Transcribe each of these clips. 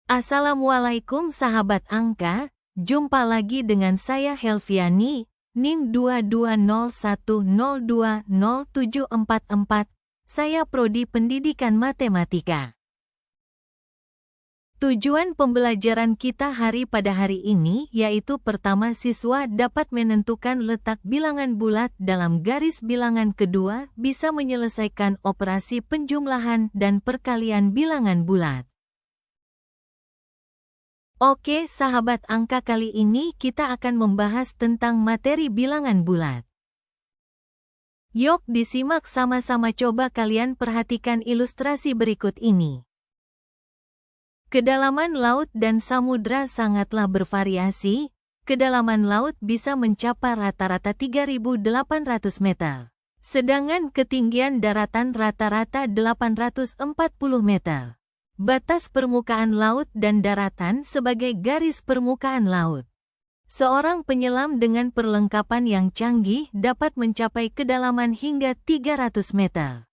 Assalamualaikum sahabat angka, jumpa lagi dengan saya Helviani, NIM 2201020744, saya Prodi Pendidikan Matematika. Tujuan pembelajaran kita pada hari ini yaitu pertama siswa dapat menentukan letak bilangan bulat dalam garis bilangan, kedua bisa menyelesaikan operasi penjumlahan dan perkalian bilangan bulat. Oke sahabat angka, kali ini kita akan membahas tentang materi bilangan bulat. Yuk disimak sama-sama, coba kalian perhatikan ilustrasi berikut ini. Kedalaman laut dan samudra sangatlah bervariasi. Kedalaman laut bisa mencapai rata-rata 3.800 meter. Sedangkan ketinggian daratan rata-rata 840 meter. Batas permukaan laut dan daratan sebagai garis permukaan laut. Seorang penyelam dengan perlengkapan yang canggih dapat mencapai kedalaman hingga 300 meter.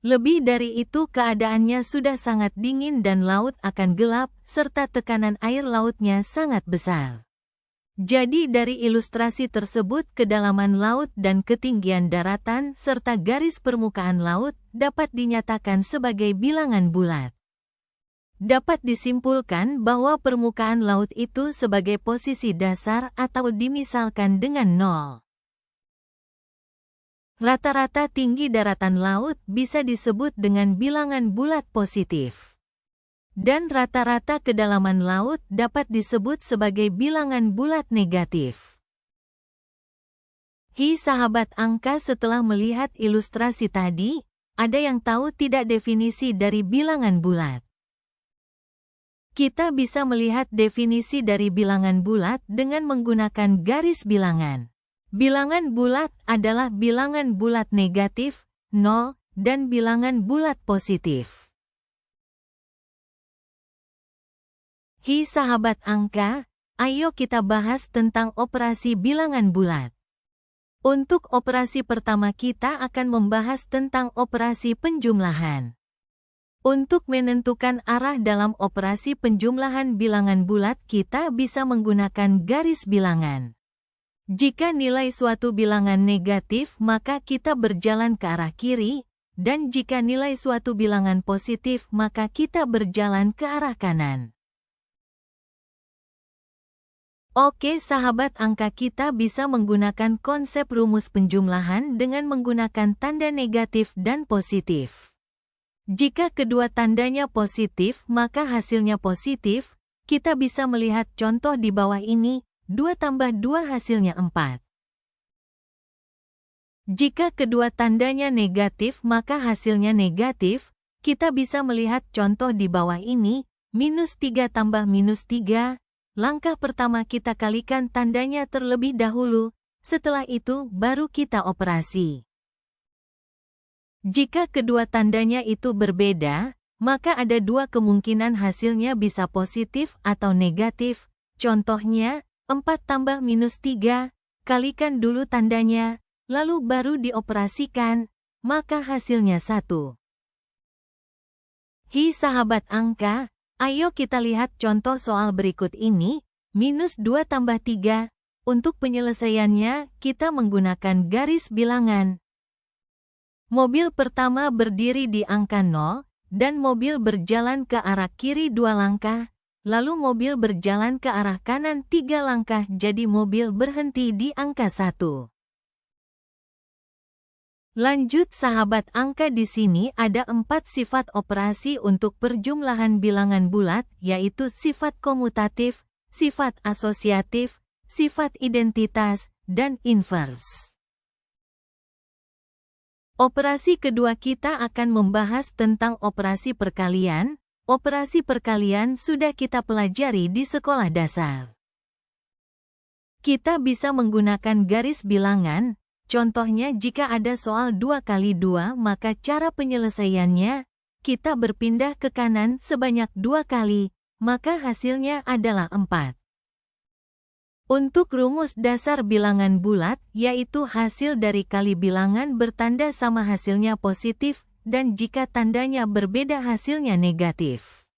Lebih dari itu, keadaannya sudah sangat dingin dan laut akan gelap, serta tekanan air lautnya sangat besar. Jadi dari ilustrasi tersebut, kedalaman laut dan ketinggian daratan serta garis permukaan laut dapat dinyatakan sebagai bilangan bulat. Dapat disimpulkan bahwa permukaan laut itu sebagai posisi dasar atau dimisalkan dengan 0. Rata-rata tinggi daratan laut bisa disebut dengan bilangan bulat positif. Dan rata-rata kedalaman laut dapat disebut sebagai bilangan bulat negatif. Sahabat angka, setelah melihat ilustrasi tadi, ada yang tahu tidak definisi dari bilangan bulat? Kita bisa melihat definisi dari bilangan bulat dengan menggunakan garis bilangan. Bilangan bulat adalah bilangan bulat negatif, 0, dan bilangan bulat positif. Sahabat angka, ayo kita bahas tentang operasi bilangan bulat. Untuk operasi pertama kita akan membahas tentang operasi penjumlahan. Untuk menentukan arah dalam operasi penjumlahan bilangan bulat, kita bisa menggunakan garis bilangan. Jika nilai suatu bilangan negatif, maka kita berjalan ke arah kiri, dan jika nilai suatu bilangan positif, maka kita berjalan ke arah kanan. Oke sahabat angka, kita bisa menggunakan konsep rumus penjumlahan dengan menggunakan tanda negatif dan positif. Jika kedua tandanya positif, maka hasilnya positif. Kita bisa melihat contoh di bawah ini. 2 tambah 2 hasilnya 4. Jika kedua tandanya negatif, maka hasilnya negatif. Kita bisa melihat contoh di bawah ini, -3 tambah -3. Langkah pertama kita kalikan tandanya terlebih dahulu, setelah itu baru kita operasi. Jika kedua tandanya itu berbeda, maka ada 2 kemungkinan hasilnya bisa positif atau negatif. Contohnya, 4 tambah -3, kalikan dulu tandanya, lalu baru dioperasikan, maka hasilnya 1. Sahabat angka, ayo kita lihat contoh soal berikut ini, -2 tambah 3. Untuk penyelesaiannya, kita menggunakan garis bilangan. Mobil pertama berdiri di angka 0, dan mobil berjalan ke arah kiri 2 langkah. Lalu mobil berjalan ke arah kanan 3 langkah, jadi mobil berhenti di angka 1. Lanjut sahabat angka, di sini ada 4 sifat operasi untuk perjumlahan bilangan bulat, yaitu sifat komutatif, sifat asosiatif, sifat identitas, dan inverse. Operasi kedua kita akan membahas tentang operasi perkalian. Operasi perkalian sudah kita pelajari di sekolah dasar. Kita bisa menggunakan garis bilangan, contohnya jika ada soal 2 kali 2, maka cara penyelesaiannya, kita berpindah ke kanan sebanyak 2 kali, maka hasilnya adalah 4. Untuk rumus dasar bilangan bulat, yaitu hasil dari kali bilangan bertanda sama hasilnya positif, dan jika tandanya berbeda hasilnya negatif.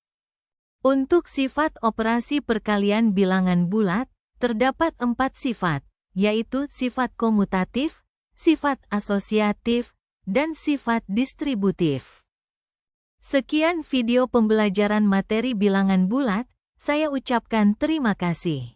Untuk sifat operasi perkalian bilangan bulat, terdapat 4 sifat, yaitu sifat komutatif, sifat asosiatif, dan sifat distributif. Sekian video pembelajaran materi bilangan bulat, saya ucapkan terima kasih.